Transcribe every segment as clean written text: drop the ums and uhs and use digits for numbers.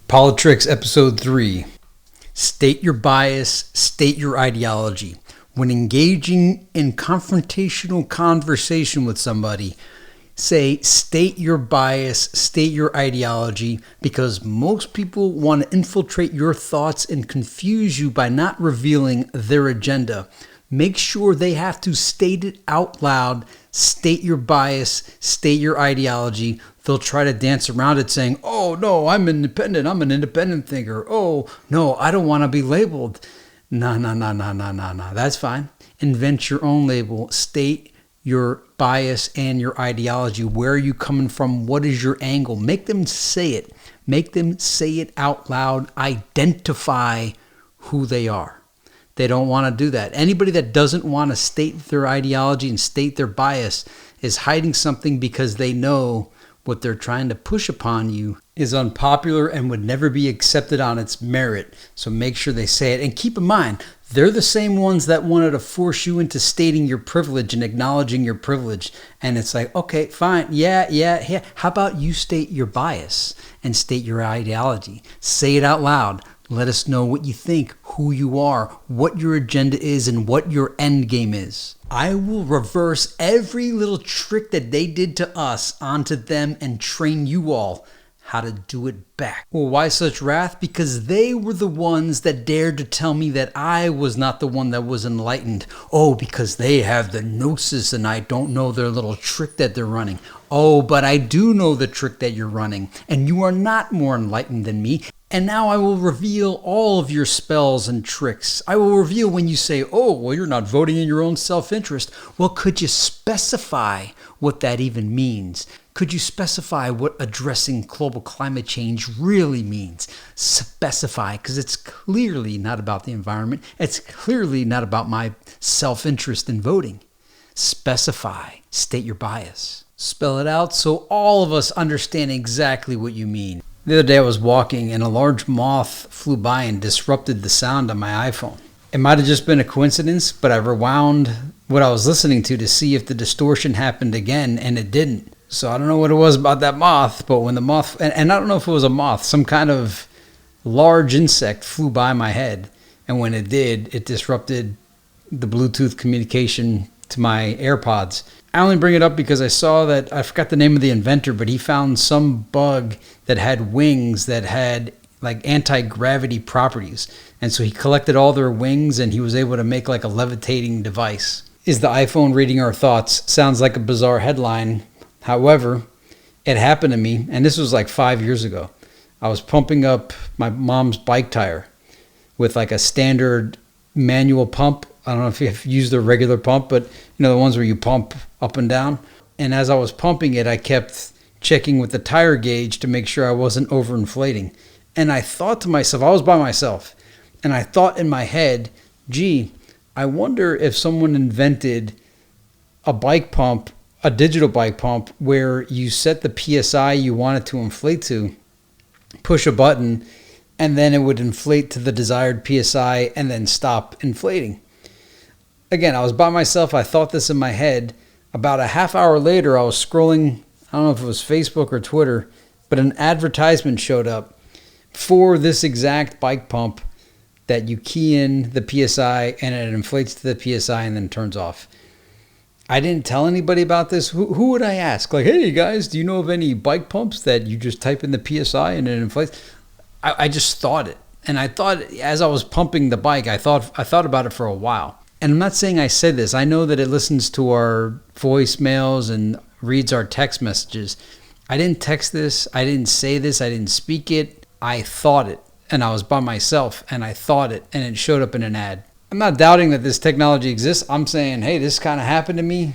Politricks Episode 3. State your bias, state your ideology. When engaging in confrontational conversation with somebody, say, state your bias, state your ideology, because most people want to infiltrate your thoughts and confuse you by not revealing their agenda. Make sure they have to state it out loud. State your bias, state your ideology. They'll try to dance around it saying, oh, no, I'm independent. I'm an independent thinker. Oh, no, I don't want to be labeled. No. That's fine. Invent your own label. State your bias and your ideology. Where are you coming from? What is your angle? Make them say it. Make them say it out loud. Identify who they are. They don't want to do that. Anybody that doesn't want to state their ideology and state their bias is hiding something because they know what they're trying to push upon you is unpopular and would never be accepted on its merit. So make sure they say it. And keep in mind, they're the same ones that wanted to force you into stating your privilege and acknowledging your privilege. And it's like, okay, fine. Yeah. How about you state your bias and state your ideology? Say it out loud. Let us know what you think, who you are, what your agenda is, and what your end game is. I will reverse every little trick that they did to us onto them and train you all how to do it back. Well, why such wrath? Because they were the ones that dared to tell me that I was not the one that was enlightened. Oh, because they have the gnosis and I don't know their little trick that they're running. Oh, but I do know the trick that you're running, and you are not more enlightened than me. And now I will reveal all of your spells and tricks. I will reveal when you say, oh, well, you're not voting in your own self-interest. Well, could you specify what that even means? Could you specify what addressing global climate change really means? Specify, because it's clearly not about the environment. It's clearly not about my self-interest in voting. Specify, state your bias. Spell it out so all of us understand exactly what you mean. The other day I was walking and a large moth flew by and disrupted the sound on my iPhone. It might have just been a coincidence, but I rewound what I was listening to see if the distortion happened again, and it didn't. So I don't know what it was about that moth, but when the moth, and I don't know if it was a moth, some kind of large insect flew by my head, and when it did, it disrupted the Bluetooth communication to my AirPods. I only bring it up because I saw that, I forgot the name of the inventor, but he found some bug that had wings that had like anti-gravity properties. And so he collected all their wings and he was able to make like a levitating device. Is the iPhone reading our thoughts? Sounds like a bizarre headline. However, it happened to me, and this was like 5 years ago. I was pumping up my mom's bike tire with like a standard manual pump. I don't know if you've used a regular pump, but you know, the ones where you pump up and down. And as I was pumping it, I kept checking with the tire gauge to make sure I wasn't overinflating. And I thought to myself, I was by myself, and I thought in my head, gee, I wonder if someone invented a bike pump, a digital bike pump, where you set the PSI you want it to inflate to, push a button, and then it would inflate to the desired PSI and then stop inflating. Again, I was by myself. I thought this in my head. About a half hour later, I was scrolling, I don't know if it was Facebook or Twitter, but an advertisement showed up for this exact bike pump that you key in the PSI and it inflates to the PSI and then turns off. I didn't tell anybody about this. Who would I ask? Like, hey guys, do you know of any bike pumps that you just type in the PSI and it inflates? I just thought it. And I thought as I was pumping the bike, I thought about it for a while. And I'm not saying I said this. I know that it listens to our voicemails and reads our text messages. I didn't text this. I didn't say this. I didn't speak it. I thought it. And I was by myself and I thought it and it showed up in an ad. I'm not doubting that this technology exists. I'm saying, hey, this kind of happened to me.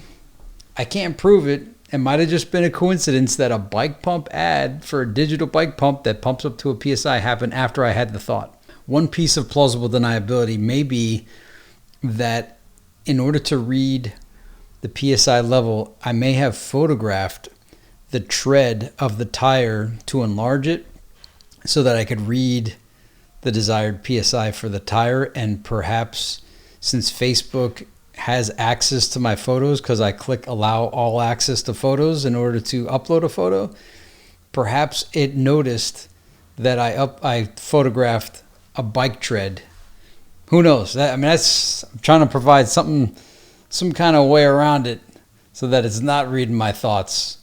I can't prove it. It might have just been a coincidence that a bike pump ad for a digital bike pump that pumps up to a PSI happened after I had the thought. One piece of plausible deniability may be that in order to read the PSI level, I may have photographed the tread of the tire to enlarge it so that I could read the desired PSI for the tire. And perhaps since Facebook has access to my photos because I click allow all access to photos in order to upload a photo, perhaps it noticed that I photographed a bike tread. Who knows? I'm trying to provide some kind of way around it so that it's not reading my thoughts.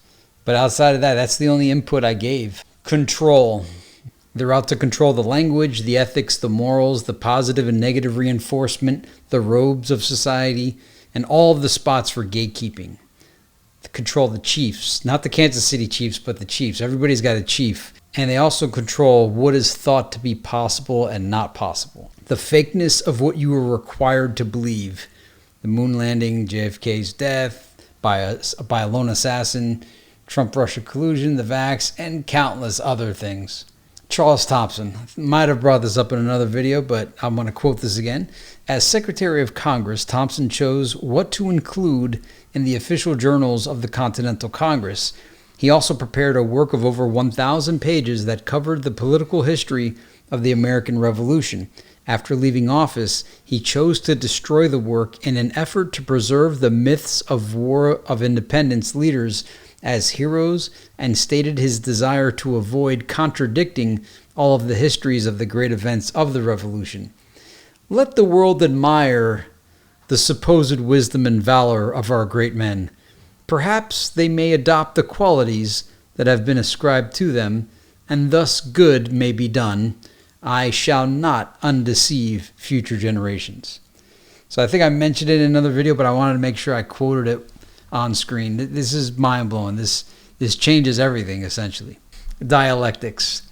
But outside of that, that's the only input I gave. Control. They're out to control the language, the ethics, the morals, the positive and negative reinforcement, the robes of society, and all of the spots for gatekeeping. To control the chiefs, not the Kansas City Chiefs, but the chiefs. Everybody's got a chief. And they also control what is thought to be possible and not possible. The fakeness of what you are required to believe. The moon landing, JFK's death by a lone assassin, Trump-Russia collusion, the vax, and countless other things. Charles Thompson. Might have brought this up in another video, but I'm going to quote this again. As Secretary of Congress, Thompson chose what to include in the official journals of the Continental Congress. He also prepared a work of over 1,000 pages that covered the political history of the American Revolution. After leaving office, he chose to destroy the work in an effort to preserve the myths of War of Independence leaders as heroes, and stated his desire to avoid contradicting all of the histories of the great events of the Revolution. Let the world admire the supposed wisdom and valor of our great men. Perhaps they may adopt the qualities that have been ascribed to them, and thus good may be done. I shall not undeceive future generations. So I think I mentioned it in another video, but I wanted to make sure I quoted it on screen. This is mind-blowing. This changes everything, essentially. Dialectics.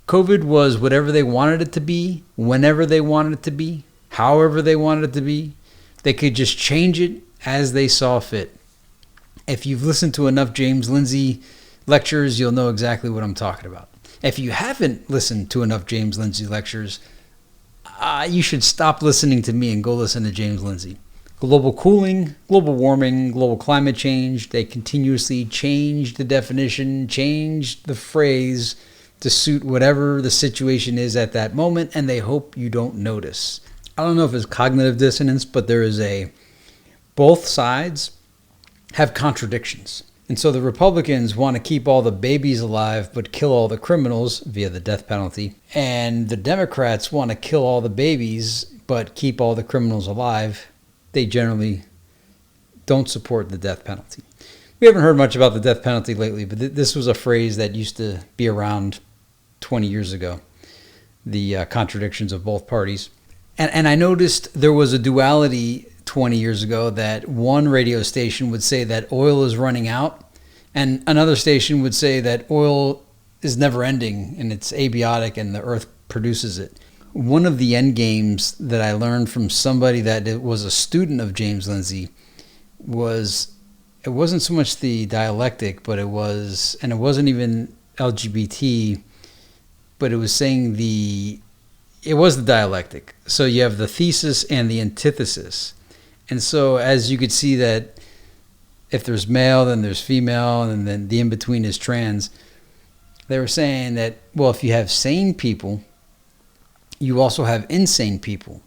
COVID was whatever they wanted it to be, whenever they wanted it to be, however they wanted it to be. They could just change it as they saw fit. If you've listened to enough James Lindsay lectures, you'll know exactly what I'm talking about. If you haven't listened to enough James Lindsay lectures, you should stop listening to me and go listen to James Lindsay. Global cooling, global warming, global climate change. They continuously change the definition, change the phrase to suit whatever the situation is at that moment, and they hope you don't notice. I don't know if it's cognitive dissonance, but there is both sides have contradictions. And so the Republicans want to keep all the babies alive but kill all the criminals via the death penalty. And the Democrats want to kill all the babies but keep all the criminals alive. They generally don't support the death penalty. We haven't heard much about the death penalty lately, but this was a phrase that used to be around 20 years ago, the contradictions of both parties. And I noticed there was a duality 20 years ago that one radio station would say that oil is running out, and another station would say that oil is never ending and it's abiotic and the earth produces it. One of the end games that I learned from somebody that was a student of James Lindsay it wasn't so much the dialectic, but it wasn't even LGBT, but it was saying it was the dialectic. So you have the thesis and the antithesis. And so as you could see that if there's male, then there's female, and then the in-between is trans, they were saying that, well, if you have sane people, you also have insane people.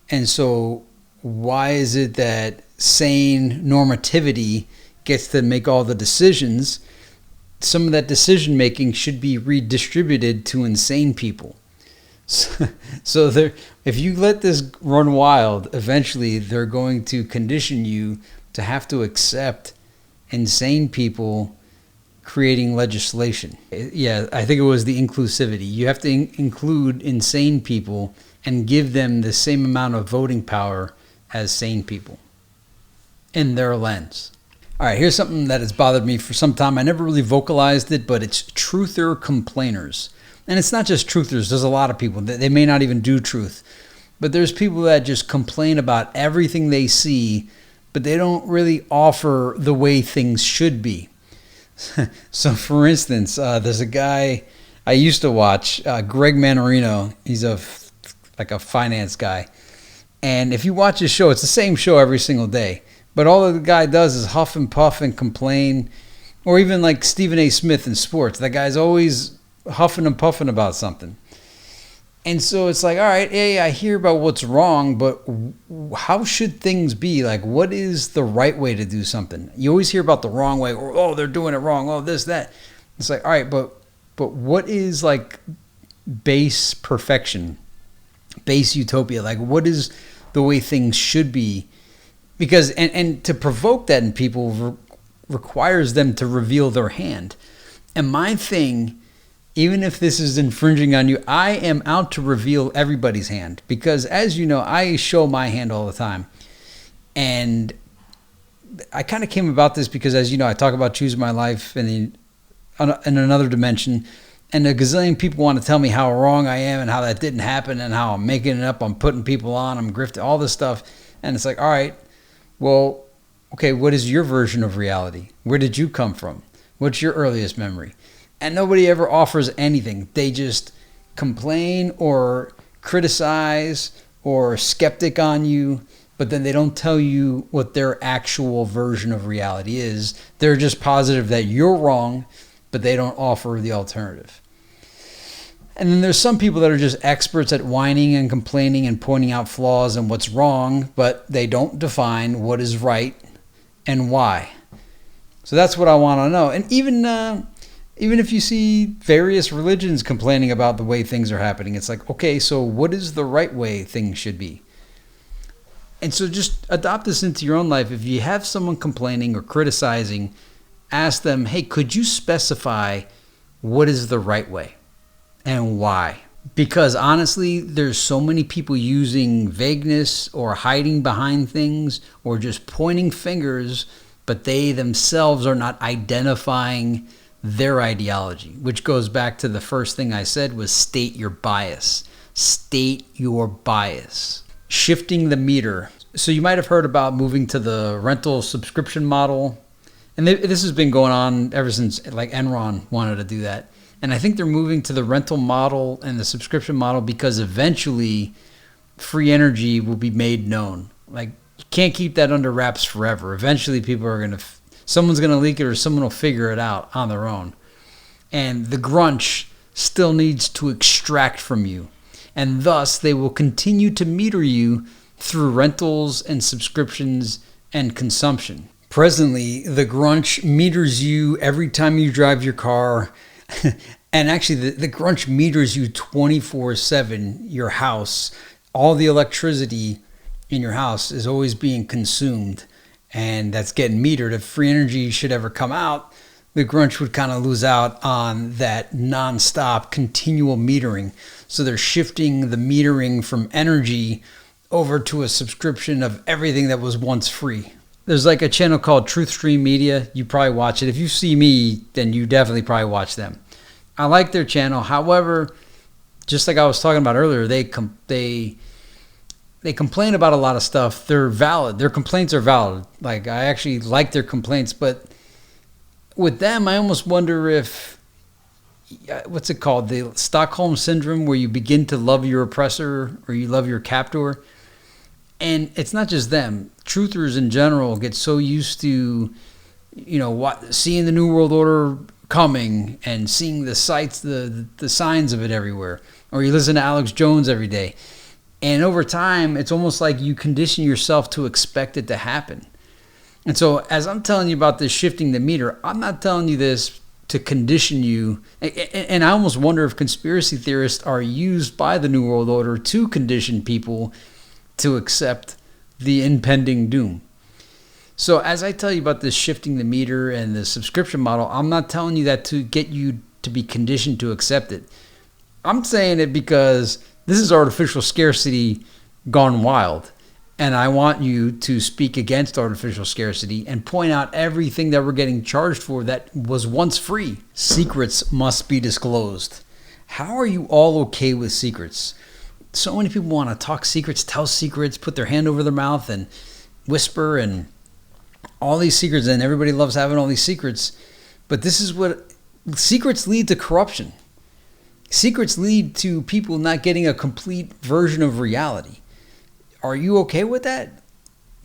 And so why is it that sane normativity gets to make all the decisions? Some of that decision making should be redistributed to insane people. So if you let this run wild, eventually they're going to condition you to have to accept insane people creating legislation. Yeah, I think it was the inclusivity. You have to include insane people and give them the same amount of voting power as sane people in their lens. All right, here's something that has bothered me for some time. I never really vocalized it, but it's truther complainers. And it's not just truthers. There's a lot of people that they may not even do truth. But there's people that just complain about everything they see, but they don't really offer the way things should be. So, for instance, there's a guy I used to watch, Greg Manorino. He's like a finance guy. And if you watch his show, it's the same show every single day. But all the guy does is huff and puff and complain. Or even like Stephen A. Smith in sports. That guy's always huffing and puffing about something. And so it's like, all right, hey, I hear about what's wrong, but how should things be? Like, what is the right way to do something? You always hear about the wrong way, or, oh, they're doing it wrong, oh, this, that. It's like, all right, but But what is like base perfection, base utopia? Like, what is the way things should be? Because, and to provoke that in people requires them to reveal their hand. And my thing, even if this is infringing on you, I am out to reveal everybody's hand. Because as you know, I show my hand all the time. And I kind of came about this because, as you know, I talk about choosing my life in another dimension. And a gazillion people want to tell me how wrong I am and how that didn't happen and how I'm making it up, I'm putting people on, I'm grifting, all this stuff. And it's like, all right, well, okay, what is your version of reality? Where did you come from? What's your earliest memory? And nobody ever offers anything. They just complain or criticize or skeptic on you, but then they don't tell you what their actual version of reality is. They're just positive that you're wrong, but they don't offer the alternative. And then there's some people that are just experts at whining and complaining and pointing out flaws and what's wrong, but they don't define what is right and why. So that's what I want to know. And even if you see various religions complaining about the way things are happening, it's like, okay, so what is the right way things should be? And so just adopt this into your own life. If you have someone complaining or criticizing, ask them, hey, could you specify what is the right way and why? Because honestly, there's so many people using vagueness or hiding behind things or just pointing fingers, but they themselves are not identifying their ideology, which goes back to the first thing I said was state your bias. State your bias. Shifting the meter. So you might have heard about moving to the rental subscription model. And this has been going on ever since like Enron wanted to do that. And I think they're moving to the rental model and the subscription model because eventually free energy will be made known. Like you can't keep that under wraps forever. Eventually people are going to, someone's going to leak it or someone will figure it out on their own. And the grunch still needs to extract from you. And thus they will continue to meter you through rentals and subscriptions and consumption. Presently, the grunch meters you every time you drive your car. And actually, the grunch meters you 24/7, your house. All the electricity in your house is always being consumed. And that's getting metered. If free energy should ever come out, the grunch would kind of lose out on that nonstop continual metering. So they're shifting the metering from energy over to a subscription of everything that was once free. There's like a channel called Truth Stream Media. You probably watch it. If you see me, then you definitely probably watch them. I like their channel. However, just like I was talking about earlier, they complain about a lot of stuff. They're valid. Their complaints are valid. Like I actually like their complaints, but with them, I almost wonder if, what's it called? The Stockholm Syndrome, where you begin to love your oppressor or you love your captor. And it's not just them. Truthers in general get so used to, seeing the New World Order coming and seeing the sights, the signs of it everywhere. Or you listen to Alex Jones every day. And over time, it's almost like you condition yourself to expect it to happen. And so as I'm telling you about this shifting the meter, I'm not telling you this to condition you. And I almost wonder if conspiracy theorists are used by the New World Order to condition people to accept the impending doom. So as I tell you about this shifting the meter and the subscription model, I'm not telling you that to get you to be conditioned to accept it. I'm saying it because this is artificial scarcity gone wild. And I want you to speak against artificial scarcity and point out everything that we're getting charged for that was once free. Secrets must be disclosed. How are you all okay with secrets? So many people want to talk secrets, tell secrets, put their hand over their mouth and whisper and all these secrets. And everybody loves having all these secrets. But this is what secrets lead to: corruption. Secrets lead to people not getting a complete version of reality. Are you okay with that?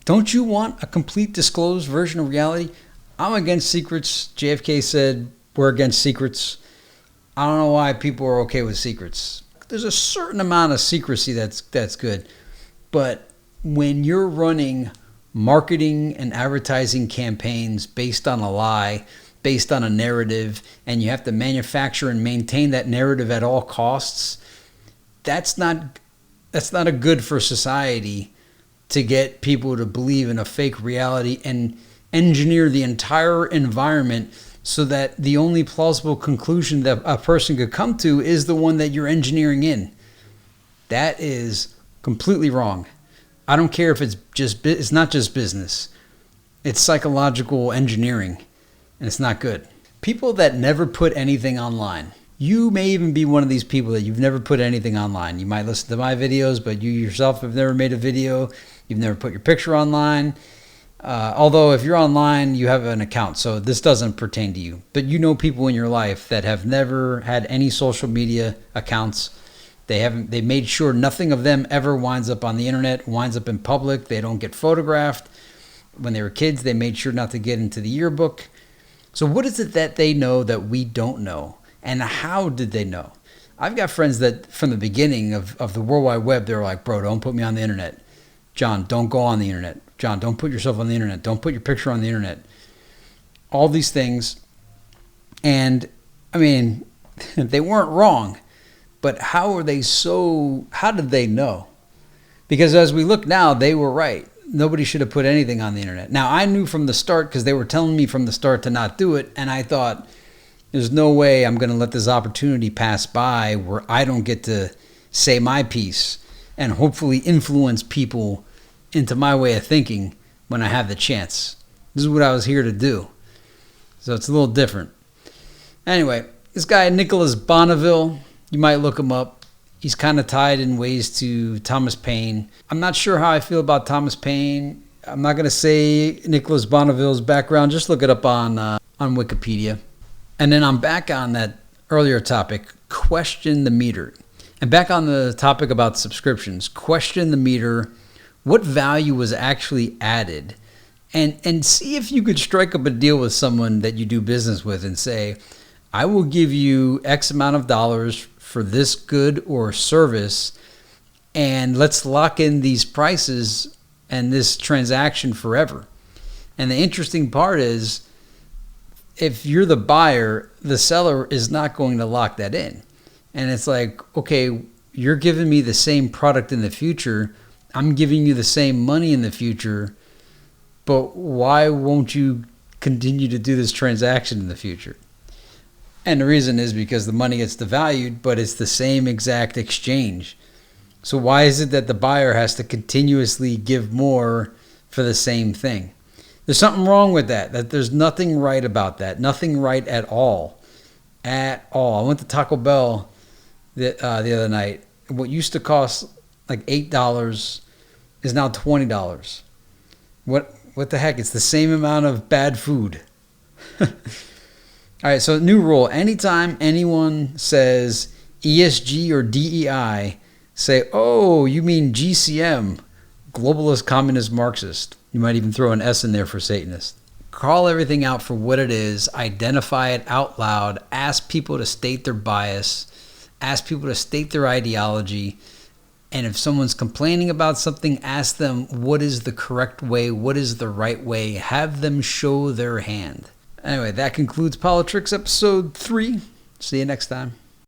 Don't you want a complete disclosed version of reality? I'm against secrets. JFK said we're against secrets. I don't know why people are okay with secrets. There's a certain amount of secrecy that's good. But when you're running marketing and advertising campaigns based on a lie, based on a narrative, and you have to manufacture and maintain that narrative at all costs, that's not a good for society, to get people to believe in a fake reality and engineer the entire environment so that the only plausible conclusion that a person could come to is the one that you're engineering in. That is completely wrong. I don't care if it's not just business. It's psychological engineering, and it's not good. People that never put anything online. You may even be one of these people that you've never put anything online. You might listen to my videos, but you yourself have never made a video. You've never put your picture online. Although if you're online, you have an account, so this doesn't pertain to you. But you know people in your life that have never had any social media accounts. They made sure nothing of them ever winds up on the internet, winds up in public. They don't get photographed. When they were kids, they made sure not to get into the yearbook. So what is it that they know that we don't know? And how did they know? I've got friends that from the beginning of the World Wide Web, they were like, bro, don't put me on the internet. John, don't go on the internet. John, don't put yourself on the internet. Don't put your picture on the internet. All these things. And I mean, they weren't wrong, but how did they know? Because as we look now, they were right. Nobody should have put anything on the internet. Now, I knew from the start, because they were telling me from the start to not do it, and I thought, there's no way I'm going to let this opportunity pass by where I don't get to say my piece and hopefully influence people into my way of thinking when I have the chance. This is what I was here to do. So it's a little different. Anyway, this guy, Nicholas Bonneville, you might look him up. He's kind of tied in ways to Thomas Paine. I'm not sure how I feel about Thomas Paine. I'm not going to say Nicholas Bonneville's background. Just look it up on Wikipedia. And then I'm back on that earlier topic, question the meter. And back on the topic about subscriptions, question the meter. What value was actually added? And see if you could strike up a deal with someone that you do business with and say, I will give you X amount of dollars for this good or service, and let's lock in these prices and this transaction forever. And the interesting part is, if you're the buyer, the seller is not going to lock that in. And it's like, okay, you're giving me the same product in the future. I'm giving you the same money in the future, but why won't you continue to do this transaction in the future? And the reason is because the money gets devalued, but it's the same exact exchange. So why is it that the buyer has to continuously give more for the same thing? There's something wrong with that there's nothing right about that. Nothing right at all. At all. I went to Taco Bell the other night. What used to cost like $8 is now $20. What the heck? It's the same amount of bad food. All right, so new rule. Anytime anyone says ESG or DEI, say, oh, you mean GCM, globalist, communist, Marxist. You might even throw an S in there for Satanist. Call everything out for what it is. Identify it out loud. Ask people to state their bias. Ask people to state their ideology. And if someone's complaining about something, ask them what is the correct way, what is the right way. Have them show their hand. Anyway, that concludes Politricks episode 3. See you next time.